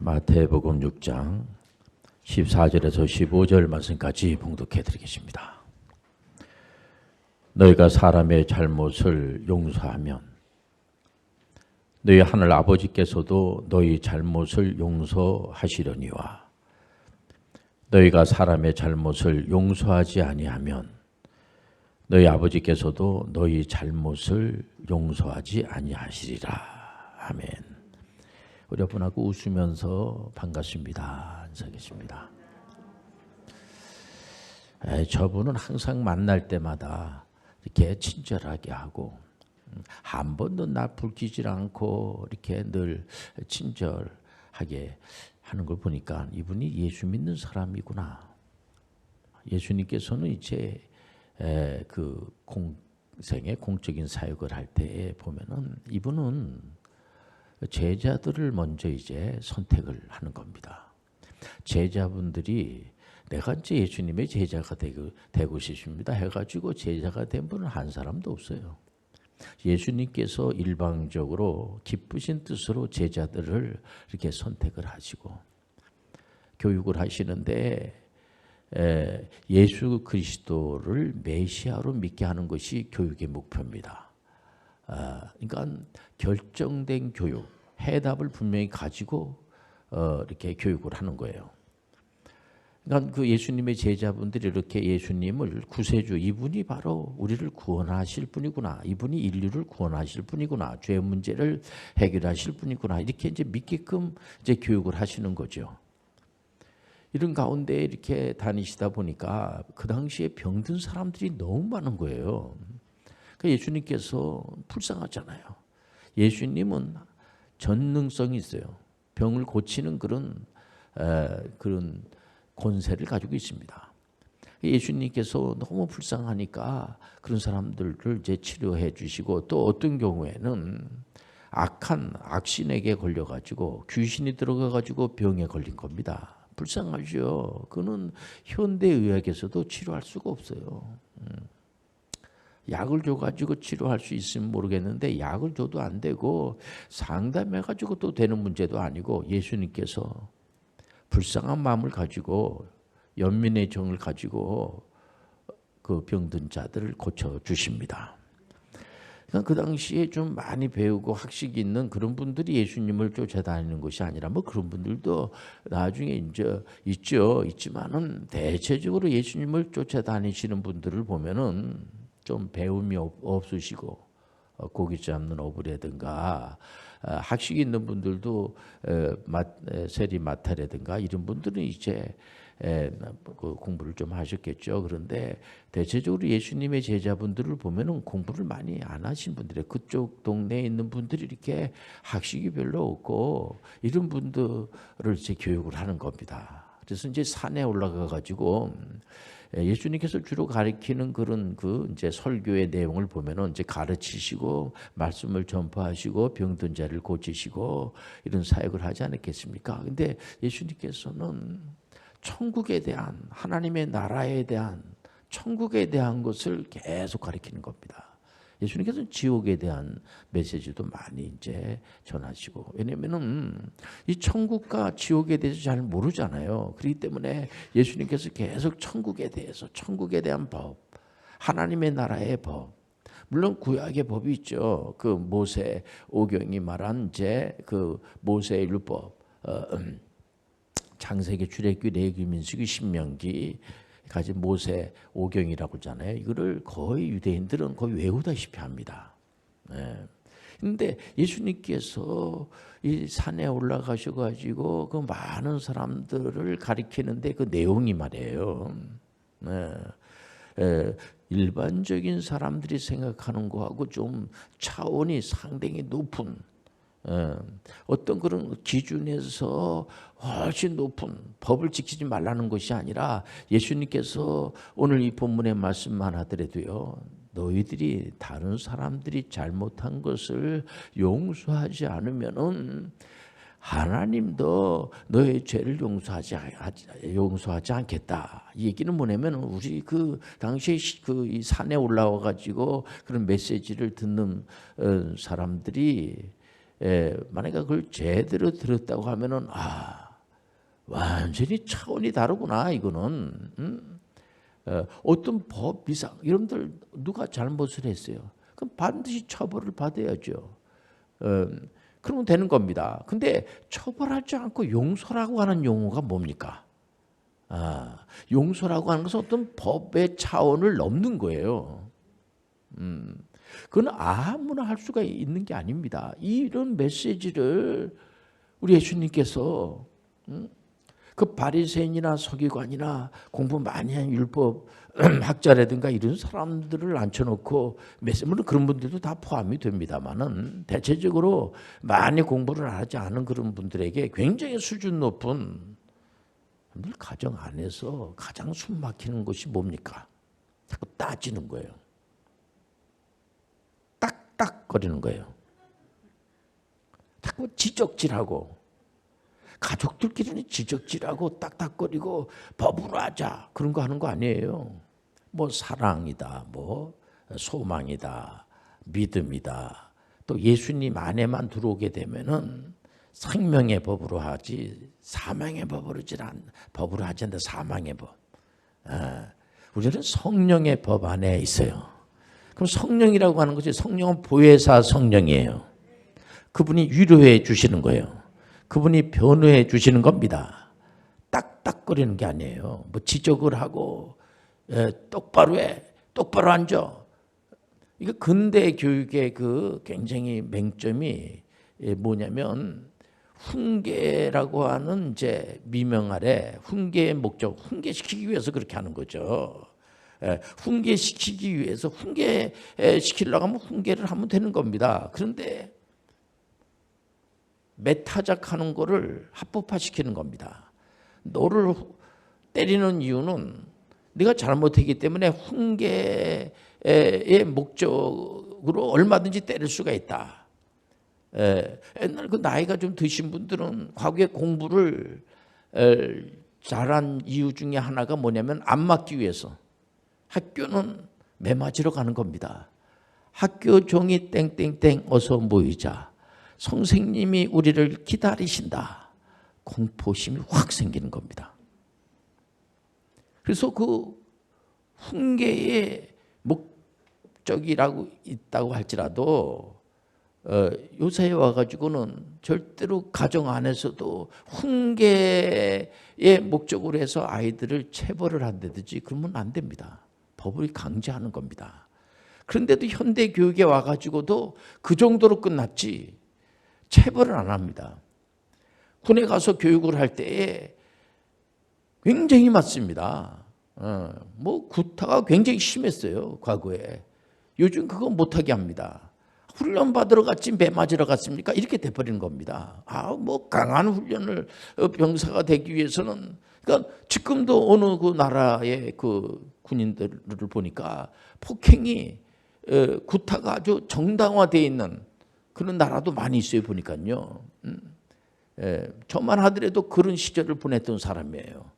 마태복음 6장 14절에서 15절 말씀까지 봉독해 드리겠습니다. 너희가 사람의 잘못을 용서하면 너희 하늘 아버지께서도 너희 잘못을 용서하시려니와 너희가 사람의 잘못을 용서하지 아니하면 너희 아버지께서도 너희 잘못을 용서하지 아니하시리라. 아멘. 우리 여러분하고 웃으면서 반갑습니다. 인사하겠습니다. 저분은 항상 만날 때마다 이렇게 친절하게 하고 한 번도 나 불키질 않고 이렇게 늘 친절하게 하는 걸 보니까 이분이 예수 믿는 사람이구나. 예수님께서는 이제 그 공생의 공적인 사역을 할 때 보면은 이분은 제자들을 먼저 이제 선택을 하는 겁니다. 제자분들이 내가 이제 예수님의 제자가 되고 싶습니다 해가지고 제자가 된 분은 한 사람도 없어요. 예수님께서 일방적으로 기쁘신 뜻으로 제자들을 이렇게 선택을 하시고 교육을 하시는데 예수 그리스도를 메시아로 믿게 하는 것이 교육의 목표입니다. 그러니까 결정된 교육, 해답을 분명히 가지고 이렇게 교육을 하는 거예요. 그러니까 그 예수님의 제자분들이 이렇게 예수님을 구세주, 이분이 바로 우리를 구원하실 분이구나, 이분이 인류를 구원하실 분이구나, 죄 문제를 해결하실 분이구나, 이렇게 이제 믿게끔 이제 교육을 하시는 거죠. 이런 가운데 이렇게 다니시다 보니까 그 당시에 병든 사람들이 너무 많은 거예요. 예수님께서 불쌍하잖아요. 예수님은 전능성이 있어요. 병을 고치는 그런 권세를 가지고 있습니다. 예수님께서 너무 불쌍하니까 그런 사람들을 이제 치료해 주시고, 또 어떤 경우에는 악한 악신에게 걸려가지고 귀신이 들어가가지고 병에 걸린 겁니다. 불쌍하죠. 그는 현대의학에서도 치료할 수가 없어요. 약을 줘가지고 치료할 수 있으면 모르겠는데 약을 줘도 안 되고 상담해가지고 또 되는 문제도 아니고, 예수님께서 불쌍한 마음을 가지고 연민의 정을 가지고 그 병든 자들을 고쳐주십니다. 그 당시에 좀 많이 배우고 학식이 있는 그런 분들이 예수님을 쫓아다니는 것이 아니라, 뭐 그런 분들도 나중에 이제 있지만은 대체적으로 예수님을 쫓아다니시는 분들을 보면은 좀 배움이 없으시고 고기 잡는 어부라든가 학식이 있는 분들도 세리 마타라든가 이런 분들은 이제 공부를 좀 하셨겠죠. 그런데 대체적으로 예수님의 제자분들을 보면은 공부를 많이 안 하신 분들이, 그쪽 동네에 있는 분들이 이렇게 학식이 별로 없고 이런 분들을 이제 교육을 하는 겁니다. 그래서 이제 산에 올라가 가지고 예수님께서 주로 가르치는 그런 이제 설교의 내용을 보면은 이제 가르치시고 말씀을 전파하시고 병든 자를 고치시고 이런 사역을 하지 않았겠습니까? 근데 예수님께서는 천국에 대한, 하나님의 나라에 대한, 천국에 대한 것을 계속 가르치는 겁니다. 예수님께서는 지옥에 대한 메시지도 많이 이제 전하시고, 왜냐면은 이 천국과 지옥에 대해서 잘 모르잖아요. 그렇기 때문에 예수님께서 계속 천국에 대해서, 천국에 대한 법, 하나님의 나라의 법, 물론 구약의 법이 있죠. 그 모세 오경이 말한 이제 그 모세의 율법, 창세기, 출애굽기, 레위기, 민수기, 신명기 가진 모세 오경이라고 하잖아요. 이거를 거의 유대인들은 거의 외우다시피 합니다. 그런데 예수님께서 이 산에 올라가셔가지고 그 많은 사람들을 가리키는데 그 내용이 말이에요. 일반적인 사람들이 생각하는 거하고 좀 차원이 상당히 높은 어떤 그런 기준에서 훨씬 높은 법을 지키지 말라는 것이 아니라, 예수님께서 오늘 이 본문의 말씀만 하더라도요, 너희들이 다른 사람들이 잘못한 것을 용서하지 않으면은 하나님도 너의 죄를 용서하지 않겠다. 이 얘기는 뭐냐면, 우리 그 당시에 이 산에 올라와 가지고 그런 메시지를 듣는 사람들이 만약에 그걸 제대로 들었다고 하면은 완전히 차원이 다르구나 이거는. 어떤 법 이상 여러분들 누가 잘못을 했어요. 그럼 반드시 처벌을 받아야죠. 그러면 되는 겁니다. 근데 처벌하지 않고 용서라고 하는 용어가 뭡니까? 용서라고 하는 것은 어떤 법의 차원을 넘는 거예요. 그건 아무나 할 수가 있는 게 아닙니다. 이런 메시지를 우리 예수님께서 그 바리새인이나 서기관이나 공부 많이 한 율법 학자라든가 이런 사람들을 앉혀놓고 물론 그런 분들도 다 포함이 됩니다만은 대체적으로 많이 공부를 하지 않은 그런 분들에게 굉장히 수준 높은 가정 안에서 가장 숨 막히는 것이 뭡니까? 자꾸 따지는 거예요. 딱딱거리는 거예요. 자꾸 지적질하고 가족들끼리는 지적질하고 딱딱거리고 법으로 하자 그런 거 하는 거 아니에요. 뭐 사랑이다, 뭐 소망이다, 믿음이다. 또 예수님 안에만 들어오게 되면은 생명의 법으로 하지 사망의 법으로 하지 않는다. 사망의 법. 우리는 성령의 법 안에 있어요. 그럼 성령이라고 하는 것이 성령은 보혜사 성령이에요. 그분이 위로해 주시는 거예요. 그분이 변호해 주시는 겁니다. 딱딱거리는 게 아니에요. 뭐 지적을 하고 똑바로 해, 똑바로 앉아. 이거 근대 교육의 그 굉장히 맹점이 뭐냐면 훈계라고 하는 이제 미명 아래 훈계의 목적, 훈계시키기 위해서 그렇게 하는 거죠. 훈계시키기 위해서 훈계시키려고 하면 훈계를 하면 되는 겁니다. 그런데 매타작하는 거를 합법화시키는 겁니다. 너를 때리는 이유는 네가 잘못했기 때문에 훈계의 목적으로 얼마든지 때릴 수가 있다. 옛날 그 나이가 좀 드신 분들은 과거에 공부를 잘한 이유 중에 하나가 뭐냐면 안 맞기 위해서 학교는 매 맞으러 가는 겁니다. 학교 종이 땡땡땡 어서 모이자. 선생님이 우리를 기다리신다. 공포심이 확 생기는 겁니다. 그래서 그 훈계의 목적이라고 있다고 할지라도 요새에 와가지고는 절대로 가정 안에서도 훈계의 목적으로 해서 아이들을 체벌을 한다든지 그러면 안 됩니다. 법을 강제하는 겁니다. 그런데도 현대 교육에 와가지고도 그 정도로 끝났지 체벌을 안 합니다. 군에 가서 교육을 할 때에 굉장히 맞습니다. 뭐 구타가 굉장히 심했어요. 과거에. 요즘 그거 못하게 합니다. 훈련 받으러 갔지 매 맞으러 갔습니까? 이렇게 돼버리는 겁니다. 뭐 강한 훈련을 병사가 되기 위해서는 그러니까 지금도 어느 그 나라의 그 군인들을 보니까 폭행이 구타가 아주 정당화되어 있는 그런 나라도 많이 있어요. 보니까요. 저만 하더라도 그런 시절을 보냈던 사람이에요.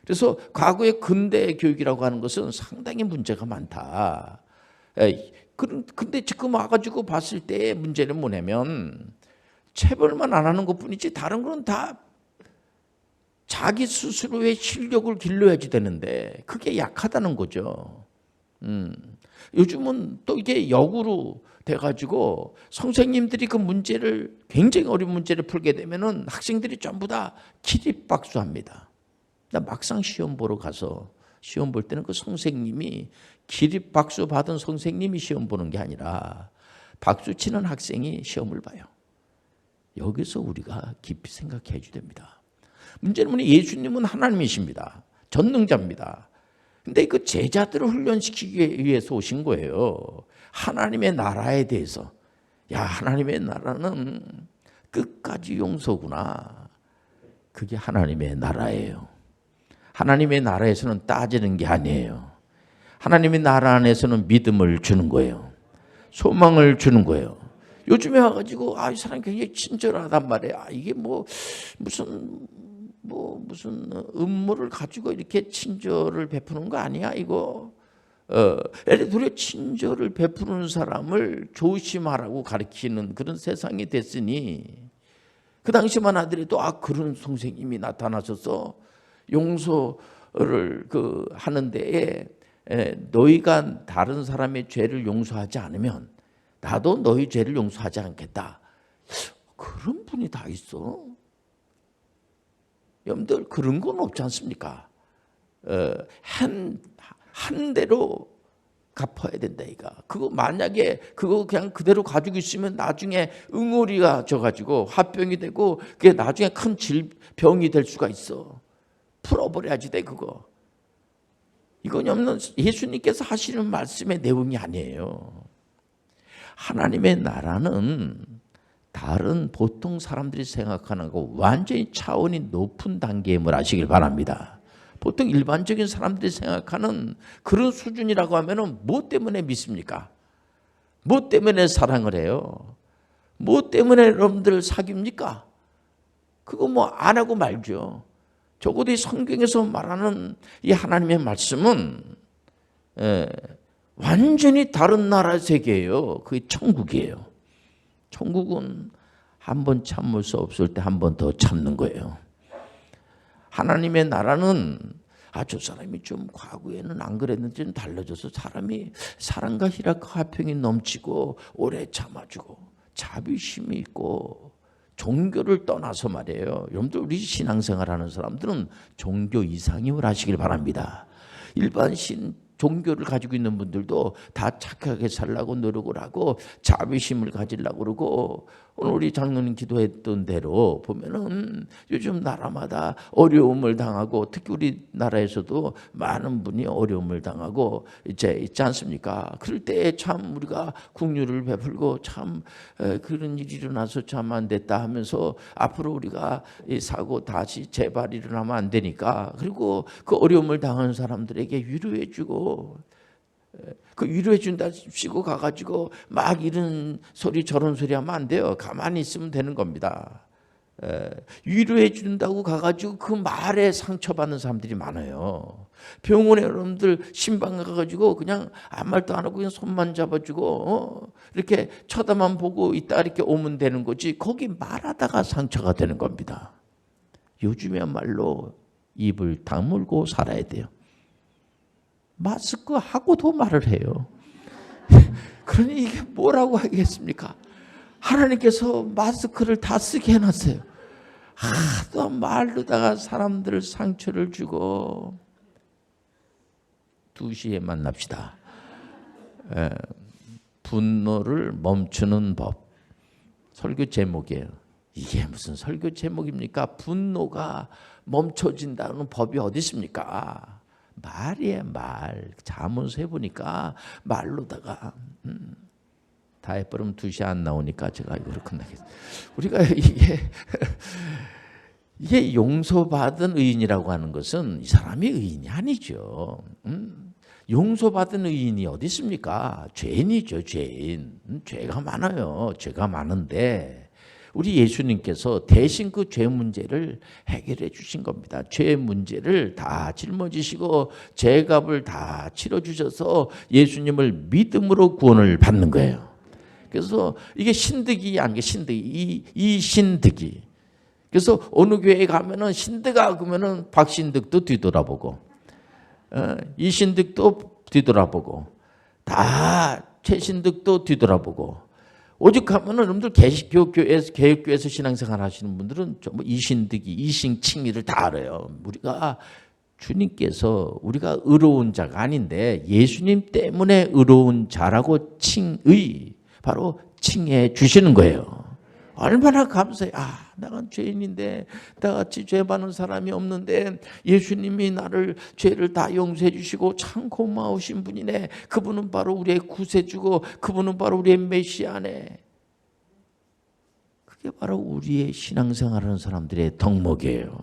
그래서 과거의 근대 교육이라고 하는 것은 상당히 문제가 많다. 근데 지금 와가지고 봤을 때의 문제는 뭐냐면 체벌만 안 하는 것뿐이지 다른 건 다 자기 스스로의 실력을 길러야지 되는데 그게 약하다는 거죠. 요즘은 또 이게 역으로 돼가지고 선생님들이 그 문제를 굉장히 어려운 문제를 풀게 되면은 학생들이 전부 다 기립박수합니다. 막상 시험 보러 가서 시험 볼 때는 그 선생님이 기립박수 받은 선생님이 시험 보는 게 아니라 박수 치는 학생이 시험을 봐요. 여기서 우리가 깊이 생각해 줘야 됩니다. 문제는 예수님은 하나님이십니다. 전능자입니다. 근데 그 제자들을 훈련시키기 위해서 오신 거예요. 하나님의 나라에 대해서. 야, 하나님의 나라는 끝까지 용서구나. 그게 하나님의 나라예요. 하나님의 나라에서는 따지는 게 아니에요. 하나님의 나라 안에서는 믿음을 주는 거예요. 소망을 주는 거예요. 요즘에 와가지고 이 사람이 굉장히 친절하단 말이에요. 이게 무슨 음모를 가지고 이렇게 친절을 베푸는 거 아니야 이거. 엘리도의 친절을 베푸는 사람을 조심하라고 가르치는 그런 세상이 됐으니 그 당시만 하더라도 그런 선생님이 나타나셔서 용서를 하는 데에 너희가 다른 사람의 죄를 용서하지 않으면 나도 너희 죄를 용서하지 않겠다. 그런 분이 다 있어. 여러분들 그런 건 없지 않습니까? 한 대로 갚아야 된다 이가. 그거 만약에 그거 그냥 그대로 가지고 있으면 나중에 응어리가 져가지고 화병이 되고 그게 나중에 큰 질병이 될 수가 있어. 풀어버려야지 돼 그거. 이건 예수님께서 하시는 말씀의 내용이 아니에요. 하나님의 나라는 다른 보통 사람들이 생각하는 거 완전히 차원이 높은 단계의 뭘 아시길 바랍니다. 보통 일반적인 사람들이 생각하는 그런 수준이라고 하면은 뭐 때문에 믿습니까? 뭐 때문에 사랑을 해요? 뭐 때문에 여러분들 사깁니까? 그거 뭐 안 하고 말죠. 적어도 이 성경에서 말하는 이 하나님의 말씀은 완전히 다른 나라 세계예요. 그게 천국이에요. 천국은 한 번 참을 수 없을 때 한 번 더 참는 거예요. 하나님의 나라는 저 사람이 좀 과거에는 안 그랬는지 좀 달라져서 사람이 사랑과 희락과 화평이 넘치고 오래 참아주고 자비심이 있고 종교를 떠나서 말이에요. 여러분들 우리 신앙생활하는 사람들은 종교 이상임을 하시길 바랍니다. 일반 종교를 가지고 있는 분들도 다 착하게 살려고 노력을 하고 자비심을 가지려고 그러고 오늘 우리 장로님 기도했던 대로 보면은 요즘 나라마다 어려움을 당하고 특히 우리나라에서도 많은 분이 어려움을 당하고 이제 있지 않습니까? 그럴 때 참 우리가 긍휼을 베풀고 참 그런 일이 일어나서 참 안 됐다 하면서 앞으로 우리가 이 사고 다시 재발 일어나면 안 되니까 그리고 그 어려움을 당한 사람들에게 위로해주고 그 위로해 준다시고 가가지고 막 이런 소리 저런 소리 하면 안 돼요. 가만히 있으면 되는 겁니다. 위로해 준다고 가가지고 그 말에 상처받는 사람들이 많아요. 병원에 여러분들 신방 가가지고 그냥 아무 말도 안 하고 그냥 손만 잡아주고 이렇게 쳐다만 보고 있다 이렇게 오면 되는 거지 거기 말하다가 상처가 되는 겁니다. 요즘에야말로 입을 다물고 살아야 돼요. 마스크 하고도 말을 해요. 그러니 이게 뭐라고 하겠습니까? 하나님께서 마스크를 다 쓰게 해놨어요. 하도 말로다가 사람들 상처를 주고 2시에 만납시다. 분노를 멈추는 법. 설교 제목이에요. 이게 무슨 설교 제목입니까? 분노가 멈춰진다는 법이 어디 있습니까? 말이에요, 말. 자문서 해보니까 말로다가 다 해버리면 2시 안 나오니까 제가 이거를 끝나겠어요. 우리가 이게 용서받은 의인이라고 하는 것은 이 사람이 의인이 아니죠. 용서받은 의인이 어디 있습니까? 죄인이죠, 죄인. 죄가 많아요. 죄가 많은데 우리 예수님께서 대신 그 죄 문제를 해결해 주신 겁니다. 죄 문제를 다 짊어지시고 죄값을 다 치러주셔서 예수님을 믿음으로 구원을 받는 거예요. 그래서 이게 신득이 아니게 신득이 이 신득이. 그래서 어느 교회에 가면은 신득아 그러면은 박신득도 뒤돌아보고 이신득도 뒤돌아보고 다 최신득도 뒤돌아보고 오직 하면은 여러분들 개혁교회에서 신앙생활 하시는 분들은 전부 이신득이 이신칭의를 다 알아요. 우리가 주님께서 우리가 의로운 자가 아닌데 예수님 때문에 의로운 자라고 칭의 바로 칭해 주시는 거예요. 얼마나 감사해. 내가 죄인인데 나같이 죄 많은 사람이 없는데 예수님이 나를 죄를 다 용서해 주시고 참 고마우신 분이네. 그분은 바로 우리의 구세주고 그분은 바로 우리의 메시아네. 그게 바로 우리의 신앙생활하는 사람들의 덕목이에요.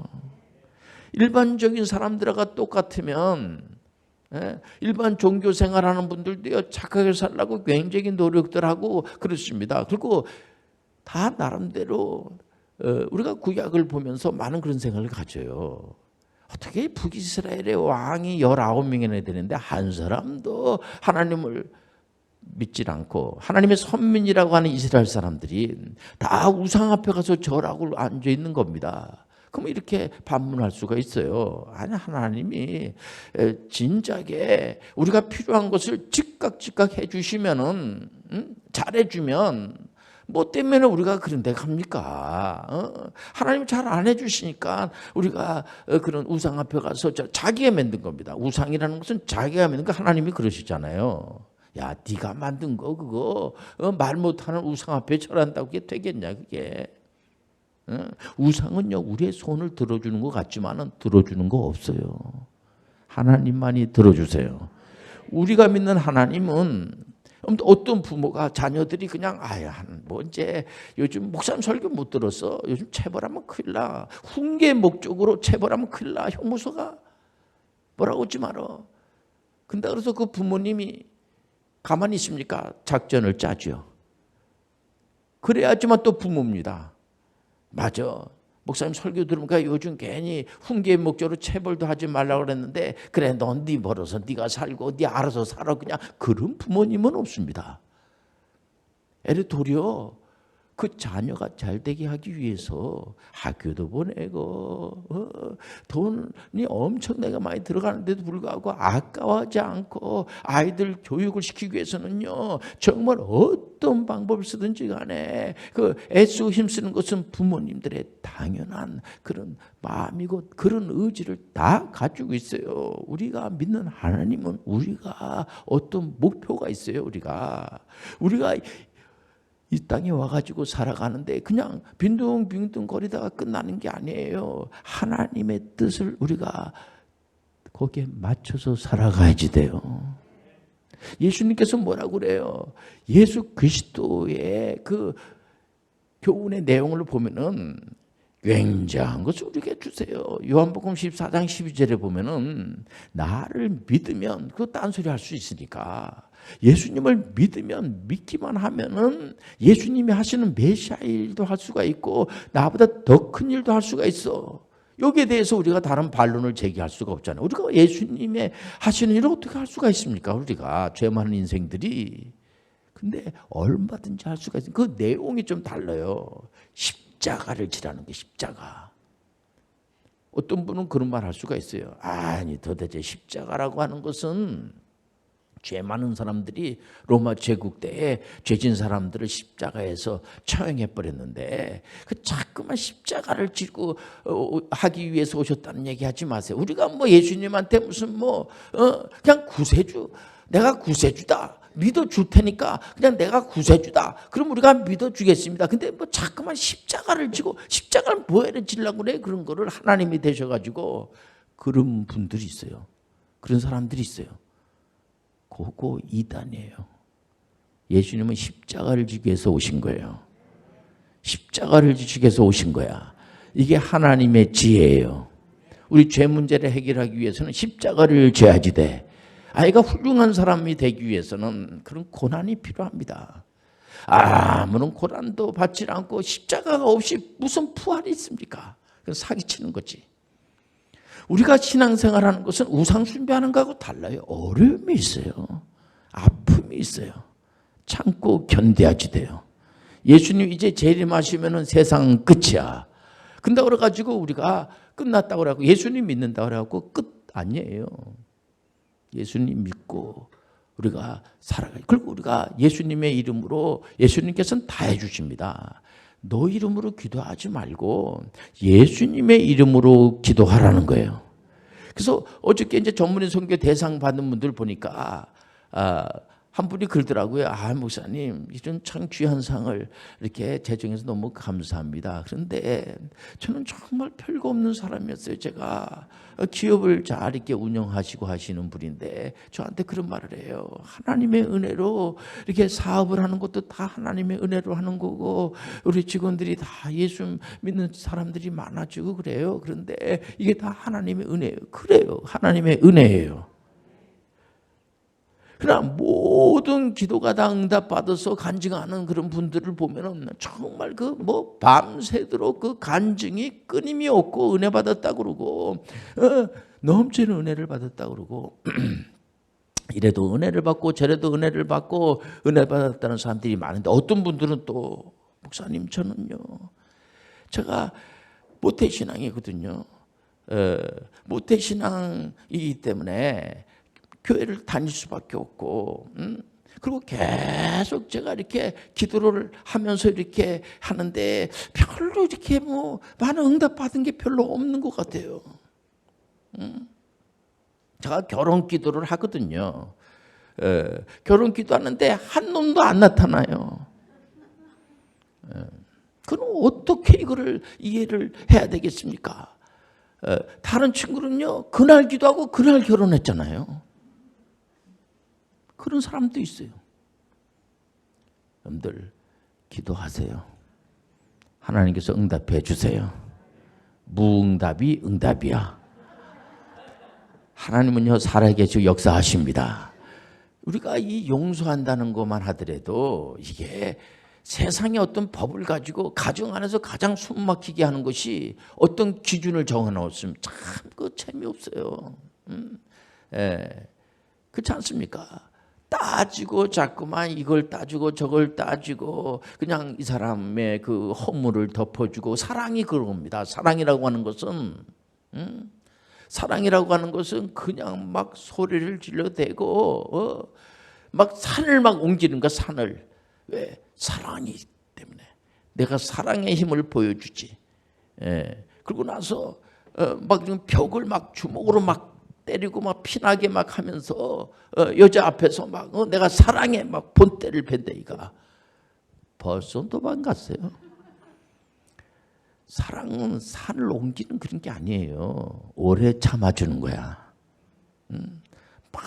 일반적인 사람들과 똑같으면 일반 종교 생활하는 분들도요 착하게 살라고 굉장히 노력들 하고 그렇습니다. 그리고 다 나름대로 우리가 구약을 보면서 많은 그런 생각을 가져요. 어떻게 북이스라엘의 왕이 19명이나 되는데 한 사람도 하나님을 믿질 않고 하나님의 선민이라고 하는 이스라엘 사람들이 다 우상 앞에 가서 절하고 앉아 있는 겁니다. 그럼 이렇게 반문할 수가 있어요. 아니, 하나님이 진작에 우리가 필요한 것을 즉각 해주시면은, 잘해주면 뭐 때문에 우리가 그런 데 갑니까? 하나님 잘 안 해주시니까 우리가 그런 우상 앞에 가서 자기가 만든 겁니다. 우상이라는 것은 자기가 만든 거. 하나님이 그러시잖아요. 야, 네가 만든 거 그거 말 못하는 우상 앞에 절한다고 그게 되겠냐 그게. 우상은요, 우리의 손을 들어주는 것 같지만은 들어주는 거 없어요. 하나님만이 들어주세요. 우리가 믿는 하나님은, 어떤 부모가 자녀들이 그냥 뭐 이제 요즘 목사님 설교 못 들었어. 요즘 체벌하면 큰일 나. 훈계 목적으로 체벌하면 큰일 나. 형무소가 뭐라고 하지 마라. 근데 그래서 그 부모님이 가만히 있습니까? 작전을 짜죠. 그래야지만 또 부모입니다. 맞아. 목사님 설교 들으니까 요즘 괜히 훈계 목적으로 체벌도 하지 말라고 그랬는데 그래, 넌 네 벌어서 네가 살고 네 알아서 살아. 그냥 그런 부모님은 없습니다. 애를 도리어 그 자녀가 잘 되게 하기 위해서 학교도 보내고 돈이 엄청나게 많이 들어가는데도 불구하고 아까워하지 않고 아이들 교육을 시키기 위해서는요, 정말 어떤 방법을 쓰든지 간에 그 애쓰고 힘쓰는 것은 부모님들의 당연한 그런 마음이고 그런 의지를 다 가지고 있어요. 우리가 믿는 하나님은 우리가 어떤 목표가 있어요. 우리가 이 땅에 와가지고 살아가는데 그냥 빈둥빈둥 거리다가 끝나는 게 아니에요. 하나님의 뜻을 우리가 거기에 맞춰서 살아가야지 돼요. 예수님께서 뭐라고 그래요? 예수 그리스도의 그 교훈의 내용을 보면은 굉장한 것을 우리에게 주세요. 요한복음 14장 12절에 보면은 나를 믿으면 그 딴소리 할 수 있으니까 예수님을 믿기만 하면은 예수님이 하시는 메시아 일도 할 수가 있고 나보다 더 큰 일도 할 수가 있어. 여기에 대해서 우리가 다른 반론을 제기할 수가 없잖아요. 우리가 예수님의 하시는 일을 어떻게 할 수가 있습니까? 우리가 죄 많은 인생들이. 근데 얼마든지 할 수가 있어요. 그 내용이 좀 달라요. 십자가를 지라는 게 십자가. 어떤 분은 그런 말 할 수가 있어요. 아니, 도대체 십자가라고 하는 것은 죄 많은 사람들이 로마 제국 때에 죄진 사람들을 십자가에서 처형해 버렸는데 그 자꾸만 십자가를 지고 하기 위해서 오셨다는 얘기 하지 마세요. 우리가 뭐 예수님한테 무슨 그냥 구세주, 내가 구세주다, 믿어줄 테니까 그냥 내가 구세주다, 그럼 우리가 믿어주겠습니다. 근데 뭐 자꾸만 십자가를 지고 십자가를 뭐해를 지려고 그래. 그런 거를 하나님이 되셔가지고 그런 분들이 있어요. 그런 사람들이 있어요. 그거 이단이에요. 예수님은 십자가를 지기 위해서 오신 거예요. 십자가를 지기 위해서 오신 거야. 이게 하나님의 지혜예요. 우리 죄 문제를 해결하기 위해서는 십자가를 져야지 돼. 아이가 훌륭한 사람이 되기 위해서는 그런 고난이 필요합니다. 아무런 고난도 받지 않고 십자가가 없이 무슨 부활이 있습니까? 그건 사기치는 거지. 우리가 신앙생활하는 것은 우상 숭배하는 거하고 달라요. 어려움이 있어요. 아픔이 있어요. 참고 견뎌야지 돼요. 예수님 이제 재림하시면은 세상 끝이야. 근데 그래가지고 우리가 끝났다고 그러고 예수님 믿는다고 그래갖고 끝 아니에요. 예수님 믿고 우리가 살아가요. 그리고 우리가 예수님의 이름으로, 예수님께서는 다 해주십니다. 너 이름으로 기도하지 말고 예수님의 이름으로 기도하라는 거예요. 그래서 어저께 이제 전문의 선교 대상 받는 분들 보니까 한 분이 그러더라고요. 목사님, 이런 참 귀한 상을 이렇게 제정해서 너무 감사합니다. 그런데 저는 정말 별거 없는 사람이었어요. 제가 기업을 잘 이렇게 운영하시고 하시는 분인데 저한테 그런 말을 해요. 하나님의 은혜로 이렇게 사업을 하는 것도 다 하나님의 은혜로 하는 거고 우리 직원들이 다 예수 믿는 사람들이 많아지고 그래요. 그런데 이게 다 하나님의 은혜예요. 그래요. 하나님의 은혜예요. 그러나 모든 기도가 다 응답받아서 간증하는 그런 분들을 보면은 정말 그 뭐 밤새도록 그 간증이 끊임이 없고 은혜 받았다 그러고 넘치는 은혜를 받았다 그러고 이래도 은혜를 받고 저래도 은혜를 받고 은혜 받았다는 사람들이 많은데 어떤 분들은 또 목사님 저는요 제가 모태신앙이거든요. 모태신앙이기 때문에 교회를 다닐 수밖에 없고 그리고 계속 제가 이렇게 기도를 하면서 이렇게 하는데 별로 이렇게 뭐 많은 응답 받은 게 별로 없는 것 같아요. 제가 결혼 기도를 하거든요. 결혼 기도하는데 한 놈도 안 나타나요. 그럼 어떻게 이거를 이해를 해야 되겠습니까? 다른 친구는요 그날 기도하고 그날 결혼했잖아요. 그런 사람도 있어요. 여러분들 기도하세요. 하나님께서 응답해 주세요. 무응답이 응답이야. 하나님은요 살아계시고 역사하십니다. 우리가 이 용서한다는 것만 하더라도 이게 세상의 어떤 법을 가지고 가정 안에서 가장 숨막히게 하는 것이 어떤 기준을 정해놓았으면 참 그 재미없어요. 그렇지 않습니까? 따지고 자꾸만 이걸 따지고 저걸 따지고 그냥 이 사람의 그 허물을 덮어주고 사랑이 그런 겁니다. 사랑이라고 하는 것은 사랑이라고 하는 것은 그냥 막 소리를 질러대고 막 산을 막 옮기는 거야. 산을. 왜? 사랑이기 때문에 내가 사랑의 힘을 보여주지. 그리고 나서 막 벽을 막 주먹으로 막 때리고 막 피나게 막 하면서 여자 앞에서 막 내가 사랑해 막 본때를 벤다이가 벌써 도망갔어요. 사랑은 산을 옮기는 그런 게 아니에요. 오래 참아주는 거야. 막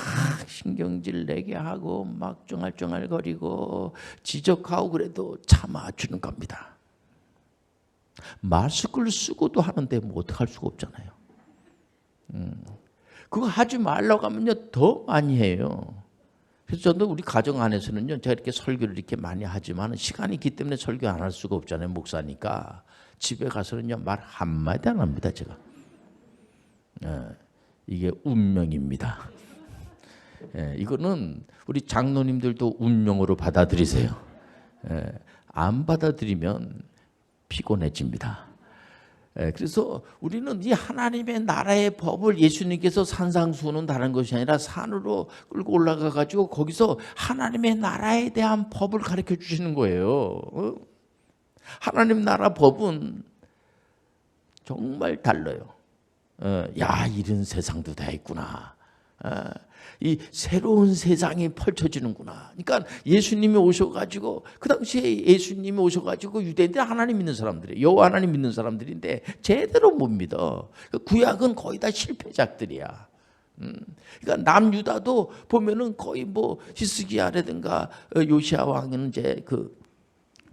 신경질 내게 하고 막 쫑알쫑알거리고 지적하고 그래도 참아주는 겁니다. 마스크를 쓰고도 하는데 뭐 어떡할 수가 없잖아요. 그거 하지 말라고 하면요 더 많이 해요. 그래서 저도 우리 가정 안에서는요 제가 이렇게 설교를 이렇게 많이 하지만 시간이 있기 때문에 설교 안 할 수가 없잖아요. 목사니까 집에 가서는요 말 한마디 안 합니다. 제가 이게 운명입니다. 이거는 우리 장로님들도 운명으로 받아들이세요. 안 받아들이면 피곤해집니다. 그래서 우리는 이 하나님의 나라의 법을 예수님께서 산상수훈은 다른 것이 아니라 산으로 끌고 올라가 가지고 거기서 하나님의 나라에 대한 법을 가르쳐 주시는 거예요. 하나님 나라 법은 정말 달라요. 야 이런 세상도 다 있구나. 이 새로운 세상이 펼쳐지는구나. 그러니까 예수님이 오셔가지고 그 당시에 예수님이 오셔가지고 유대인들 하나님 믿는 사람들이 여호와 하나님 믿는 사람들인데 제대로 못 믿어. 구약은 거의 다 실패작들이야. 그러니까 남유다도 보면은 거의 뭐 히스기야라든가 요시야 왕은 이제 그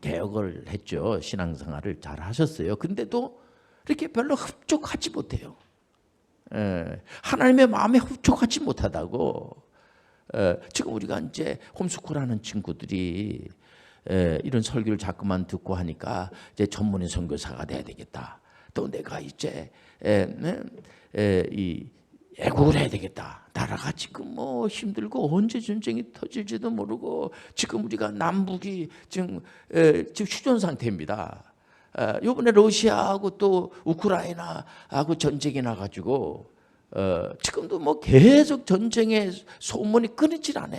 개혁을 했죠. 신앙생활을 잘 하셨어요. 근데도 이렇게 별로 흡족하지 못해요. 하나님의 마음에 흡족하지 못하다고. 지금 우리가 이제 홈스쿨하는 친구들이 이런 설교를 자꾸만 듣고 하니까 이제 전문의 선교사가 돼야 되겠다. 또 내가 이제 이 애국을 해야 되겠다. 나라가 지금 뭐 힘들고 언제 전쟁이 터질지도 모르고 지금 우리가 남북이 지금 휴전 상태입니다. 이번에 러시아하고 또 우크라이나하고 전쟁이 나가지고 지금도 뭐 계속 전쟁의 소문이 끊이질 않아.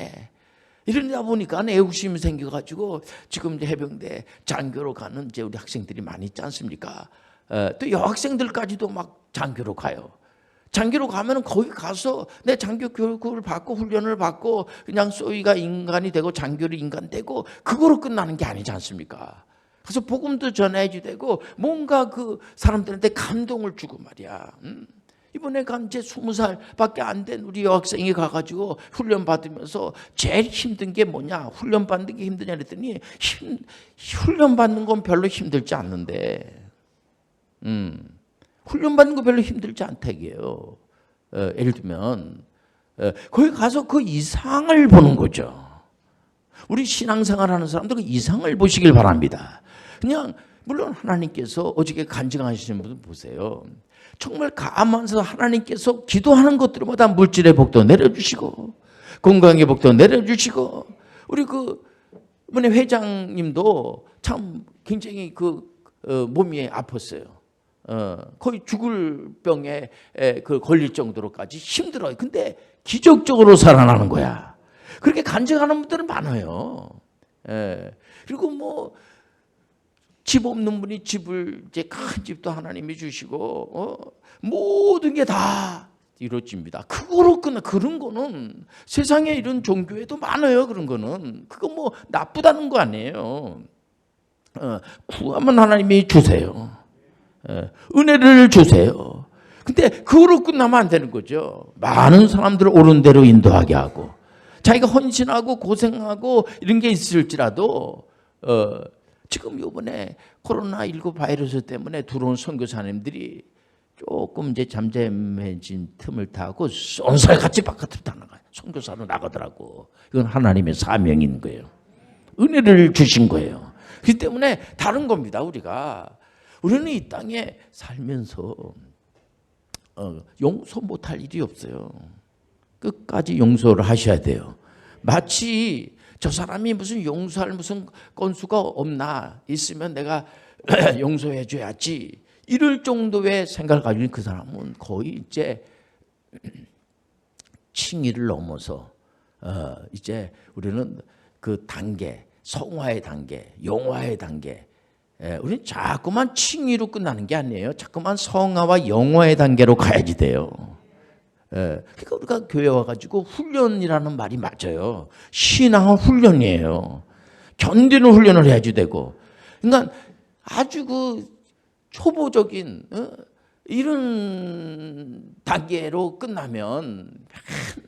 이러다 보니까 애국심이 생겨가지고 지금 해병대 장교로 가는 이제 우리 학생들이 많이 있지 않습니까? 또 여학생들까지도 막 장교로 가요. 장교로 가면은 거기 가서 내 장교 교육을 받고 훈련을 받고 그냥 소위가 인간이 되고 장교를 인간 되고 그거로 끝나는 게 아니지 않습니까? 그래서 복음도 전해야지 되고 뭔가 그 사람들한테 감동을 주고 말이야. 이번에 간 이제 20살밖에 안 된 우리 여학생이 가가지고 훈련 받으면서 제일 힘든 게 뭐냐? 훈련 받는 게 힘드냐 그랬더니 훈련 받는 건 별로 힘들지 않는데 훈련 받는 거 별로 힘들지 않다게요. 예를 들면 거기 가서 그 이상을 보는 거죠. 우리 신앙생활하는 사람들 그 이상을 보시길 바랍니다. 그냥 물론 하나님께서 어저께 간증하시는 분 보세요. 정말 가만서 하나님께서 기도하는 것들마다 물질의 복도 내려주시고 건강의 복도 내려주시고 우리 이번에 회장님도 참 굉장히 몸이 아팠어요. 거의 죽을 병에 걸릴 정도로까지 힘들어요. 근데 기적적으로 살아나는 거야. 그렇게 간증하는 분들은 많아요. 그리고 집 없는 분이 집을 이제 큰 집도 하나님이 주시고 모든 게 다 이루어집니다. 그거로 끝나. 그런 거는 세상에 이런 종교에도 많아요. 그런 거는 그거 나쁘다는 거 아니에요. 구하면 하나님이 주세요. 은혜를 주세요. 근데 그거로 끝나면 안 되는 거죠. 많은 사람들을 옳은 대로 인도하게 하고 자기가 헌신하고 고생하고 이런 게 있을지라도 지금 이번에 코로나19 바이러스 때문에 들어온 선교사님들이 조금 이제 잠잠해진 틈을 타고 쏜살같이 바깥으로 나가요. 선교사로 나가더라고. 이건 하나님의 사명인 거예요. 은혜를 주신 거예요. 그렇기 때문에 다른 겁니다. 우리는 이 땅에 살면서 용서 못할 일이 없어요. 끝까지 용서를 하셔야 돼요. 마치 저 사람이 무슨 용서할 무슨 건수가 없나 있으면 내가 용서해 줘야지 이럴 정도의 생각을 가지고 있는 그 사람은 거의 이제 칭의를 넘어서 이제 우리는 그 단계, 성화의 단계, 영화의 단계 우리는 자꾸만 칭의로 끝나는 게 아니에요. 자꾸만 성화와 영화의 단계로 가야지 돼요. 그러니까 우리가 교회 와가지고 훈련이라는 말이 맞아요. 신앙은 훈련이에요. 견디는 훈련을 해야지 되고. 그러니까 아주 초보적인 이런 단계로 끝나면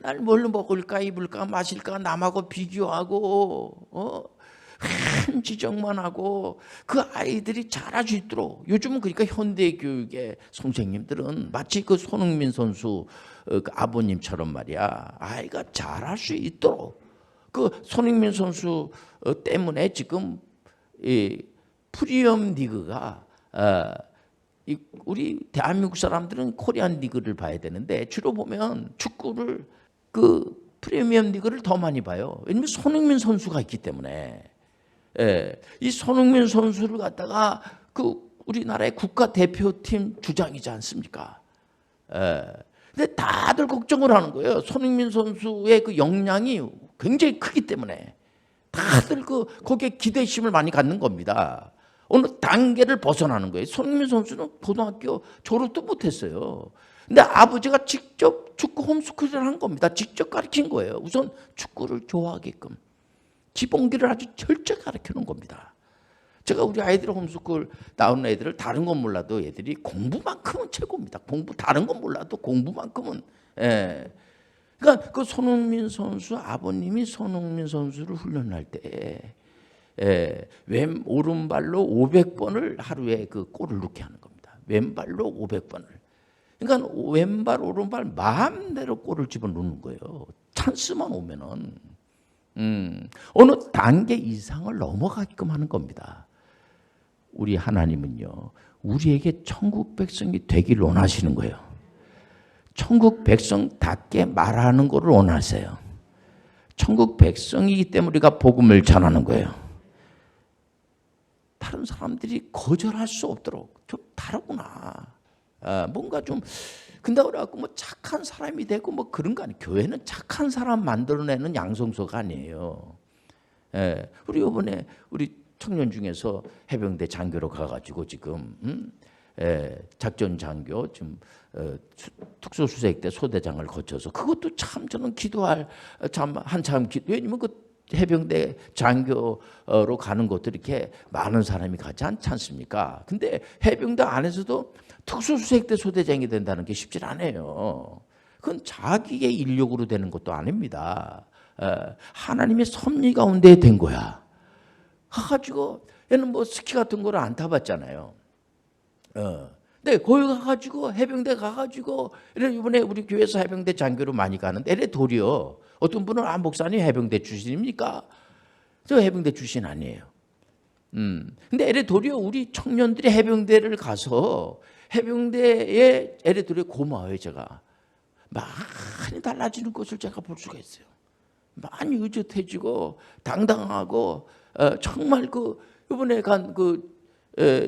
맨날 뭘 먹을까 입을까 마실까 남하고 비교하고 한 지적만 하고 그 아이들이 잘할 수 있도록 요즘은 그러니까 현대 교육의 선생님들은 마치 그 손흥민 선수 그 아버님처럼 말이야 아이가 잘할 수 있도록 그 손흥민 선수 때문에 지금 이 프리미엄 리그가 우리 대한민국 사람들은 코리안 리그를 봐야 되는데 주로 보면 축구를 그 프리미엄 리그를 더 많이 봐요. 왜냐면 손흥민 선수가 있기 때문에. 이 손흥민 선수를 갖다가 그 우리나라의 국가대표팀 주장이지 않습니까? 근데 다들 걱정을 하는 거예요. 손흥민 선수의 그 역량이 굉장히 크기 때문에 다들 거기에 기대심을 많이 갖는 겁니다. 어느 단계를 벗어나는 거예요. 손흥민 선수는 고등학교 졸업도 못했어요. 근데 아버지가 직접 축구 홈스쿨을 한 겁니다. 직접 가르친 거예요. 우선 축구를 좋아하게끔. 기본기를 아주 철저히 가르치는 겁니다. 제가 우리 아이들 홈스쿨 나오는 애들을 다른 건 몰라도 애들이 공부만큼은 최고입니다. 다른 건 몰라도 공부만큼은. 그러니까 그 손흥민 선수 아버님이 손흥민 선수를 훈련할 때 오른발로 500번을 하루에 그 골을 넣게 하는 겁니다. 왼발로 500번을. 그러니까 왼발 오른발 마음대로 골을 집어넣는 거예요. 찬스만 오면은. 어느 단계 이상을 넘어가게끔 하는 겁니다. 우리 하나님은요, 우리에게 천국 백성이 되기를 원하시는 거예요. 천국 백성답게 말하는 것을 원하세요. 천국 백성이기 때문에 우리가 복음을 전하는 거예요. 다른 사람들이 거절할 수 없도록 좀 다르구나. 뭔가 좀 근데 그래갖고 착한 사람이 되고 그런 거 아니에요. 교회는 착한 사람 만들어내는 양성소가 아니에요. 우리 이번에 우리 청년 중에서 해병대 장교로 가가지고 지금 작전 장교 지금 특수수색대 소대장을 거쳐서 그것도 참 저는 기도할 참 한참 왜냐면 그 해병대 장교로 가는 것도 이렇게 많은 사람이 가지 않지 않습니까? 근데 해병대 안에서도 특수수색대 소대장이 된다는 게 쉽지 않아요. 그건 자기의 인력으로 되는 것도 아닙니다. 하나님의 섭리 가운데 된 거야. 가가지고 얘는 스키 같은 거를 안 타봤잖아요. 네, 거기 가가지고 해병대 가가지고 이번에 우리 교회에서 해병대 장교로 많이 가는데 이래 도리어 어떤 분은 목사님 해병대 출신입니까? 저 해병대 출신 아니에요. 근데 이래 도리어 우리 청년들이 해병대를 가서 해병대에 이래 도리어 고마워요. 제가 많이 달라지는 것을 제가 볼 수가 있어요. 많이 의젓해지고 당당하고 정말 이번에 간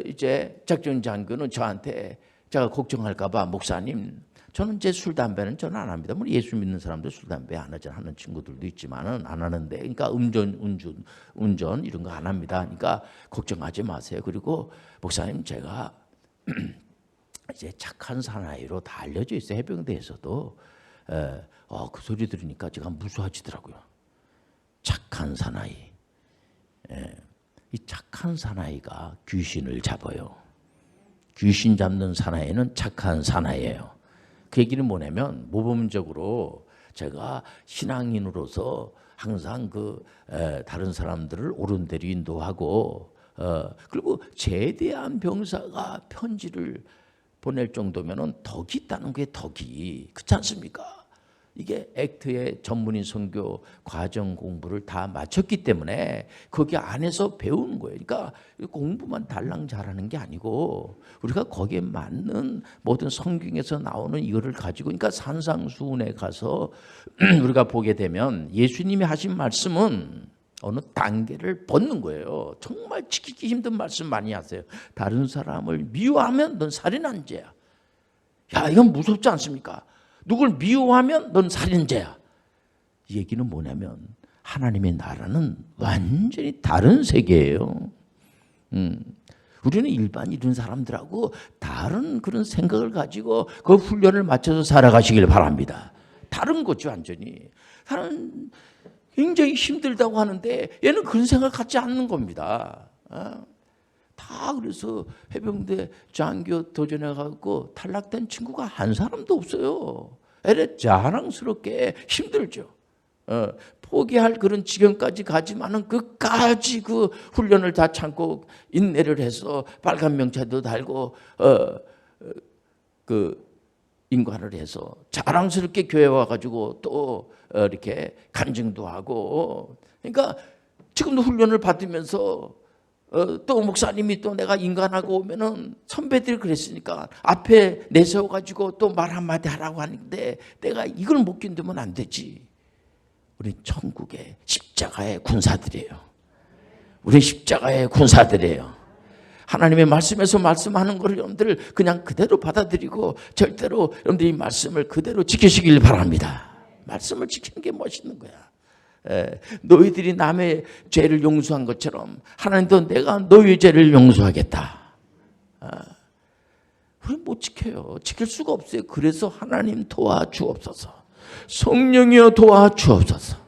이제 작전 장교는 저한테 제가 걱정할까봐 목사님 저는 제 술 담배는 저는 안 합니다. 뭐 예수 믿는 사람들 술 담배 안 하잖아 하는 친구들도 있지만은 안 하는데 그러니까 운전 이런 거 안 합니다. 그러니까 걱정하지 마세요. 그리고 목사님 제가 이제 착한 사나이로 다 알려져 있어요. 해병대에서도 그 소리 들으니까 제가 무서워지더라고요. 착한 사나이. 이 착한 사나이가 귀신을 잡아요. 귀신 잡는 사나이는 착한 사나이예요. 그 얘기는 뭐냐면 모범적으로 제가 신앙인으로서 항상 다른 사람들을 옳은 대로 인도하고 그리고 제대한 병사가 편지를 보낼 정도면은 덕이 있다는 게 덕이 그렇지 않습니까? 이게 액트의 전문인 선교 과정 공부를 다 마쳤기 때문에 거기 안에서 배우는 거예요. 그러니까 공부만 달랑 잘하는 게 아니고 우리가 거기에 맞는 모든 성경에서 나오는 이거를 가지고 그러니까 산상수훈에 가서 우리가 보게 되면 예수님이 하신 말씀은 어느 단계를 벗는 거예요. 정말 지키기 힘든 말씀 많이 하세요. 다른 사람을 미워하면 넌 살인한 죄야. 야, 이건 무섭지 않습니까? 누굴 미워하면 넌 살인죄야. 이 얘기는 뭐냐면 하나님의 나라는 완전히 다른 세계예요. 우리는 일반 이런 사람들하고 다른 그런 생각을 가지고 그 훈련을 맞춰서 살아가시길 바랍니다. 다른 거죠 완전히. 다른 굉장히 힘들다고 하는데 얘는 그런 생각 갖지 않는 겁니다. 다 그래서 해병대 장교 도전해갖고 탈락된 친구가 한 사람도 없어요. 애래 자랑스럽게 힘들죠. 포기할 그런 지경까지 가지만은 끝까지 그 훈련을 다 참고 인내를 해서 빨간 명찰도 달고 인관을 해서 자랑스럽게 교회 와가지고 또 이렇게 간증도 하고 그러니까 지금도 훈련을 받으면서 또 목사님이 또 내가 인간하고 오면은 선배들이 그랬으니까 앞에 내세워가지고 또 말 한마디 하라고 하는데 내가 이걸 못 견디면 안 되지. 우리 천국의 십자가의 군사들이에요. 우리 십자가의 군사들이에요. 하나님의 말씀에서 말씀하는 걸 여러분들 그냥 그대로 받아들이고 절대로 여러분들이 이 말씀을 그대로 지키시길 바랍니다. 말씀을 지키는 게 멋있는 거야. 너희들이 남의 죄를 용서한 것처럼 하나님도 내가 너희의 죄를 용서하겠다. 우리 못 지켜요. 지킬 수가 없어요. 그래서 하나님 도와주옵소서. 성령이여 도와주옵소서.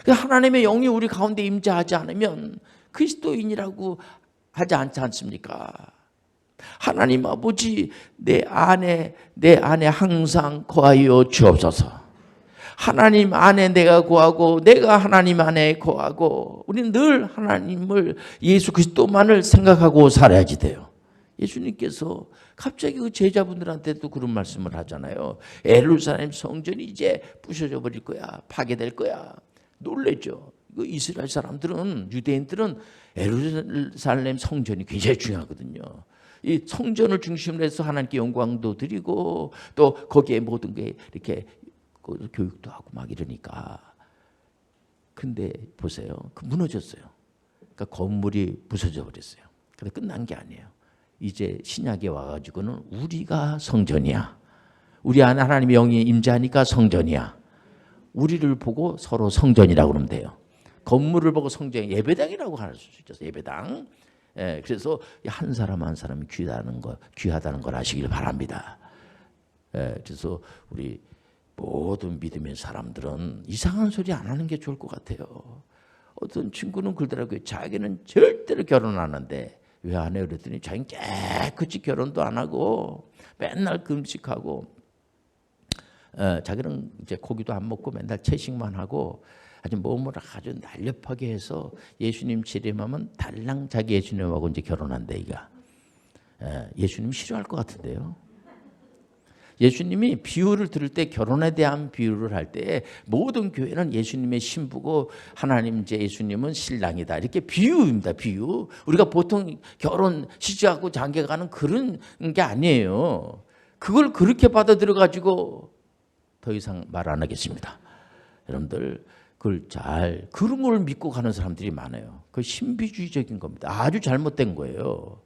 하나님의 영이 우리 가운데 임재하지 않으면 그리스도인이라고 하지 않지 않습니까? 하나님 아버지 내 안에 항상 거하여 주옵소서. 하나님 안에 내가 거하고 내가 하나님 안에 거하고 우리는 늘 하나님을 예수 그리스도만을 생각하고 살아야지 돼요. 예수님께서 갑자기 그 제자분들한테도 그런 말씀을 하잖아요. 예루살렘 성전이 이제 부셔져 버릴 거야. 파괴될 거야. 놀랬죠. 이스라엘 사람들은 유대인들은 예루살렘 성전이 굉장히 중요하거든요. 이 성전을 중심으로 해서 하나님께 영광도 드리고 또 거기에 모든 게 이렇게 교육도 하고 막 이러니까. 근데 보세요. 무너졌어요. 그러니까 건물이 부서져 버렸어요. 근데 끝난 게 아니에요. 이제 신약에 와가지고는 우리가 성전이야. 우리 안에 하나님의 영이 임재하니까 성전이야. 우리를 보고 서로 성전이라고 그러면 돼요. 건물을 보고 성전, 예배당이라고 할 수 있죠. 예배당. 그래서 한 사람 한 사람이 귀하다는 걸 아시길 바랍니다. 그래서 우리 모든 믿음의 사람들은 이상한 소리 안 하는 게 좋을 것 같아요. 어떤 친구는 그러더라고요. 자기는 절대로 결혼 안 하는데 왜 안 해요? 그랬더니 자기는 깨끗이 결혼도 안 하고 맨날 금식하고 자기는 이제 고기도 안 먹고 맨날 채식만 하고 아주 몸을 아주 날렵하게 해서 예수님 재림하면 달랑 자기 예수님하고 이제 결혼한대 이가. 예수님 싫어할 것 같은데요. 예수님이 비유를 들을 때 결혼에 대한 비유를 할 때 모든 교회는 예수님의 신부고 하나님 이제 예수님은 신랑이다. 이렇게 비유입니다. 비유. 우리가 보통 결혼 시집하고 장가 가는 그런 게 아니에요. 그걸 그렇게 받아들여 가지고 더 이상 말 안 하겠습니다. 여러분들 그걸 그런 걸 믿고 가는 사람들이 많아요. 그 신비주의적인 겁니다. 아주 잘못된 거예요.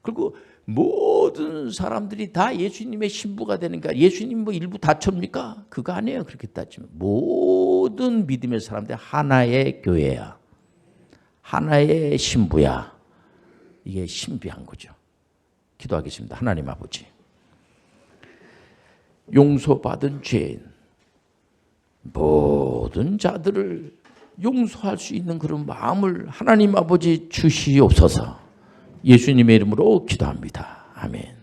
그리고 모든 사람들이 다 예수님의 신부가 되니까 예수님 뭐 일부 다첩니까? 그거 아니에요. 그렇게 따지면 모든 믿음의 사람들 하나의 교회야. 하나의 신부야. 이게 신비한 거죠. 기도하겠습니다. 하나님 아버지, 용서받은 죄인 모든 자들을 용서할 수 있는 그런 마음을 하나님 아버지 주시옵소서. 예수님의 이름으로 기도합니다. 아멘.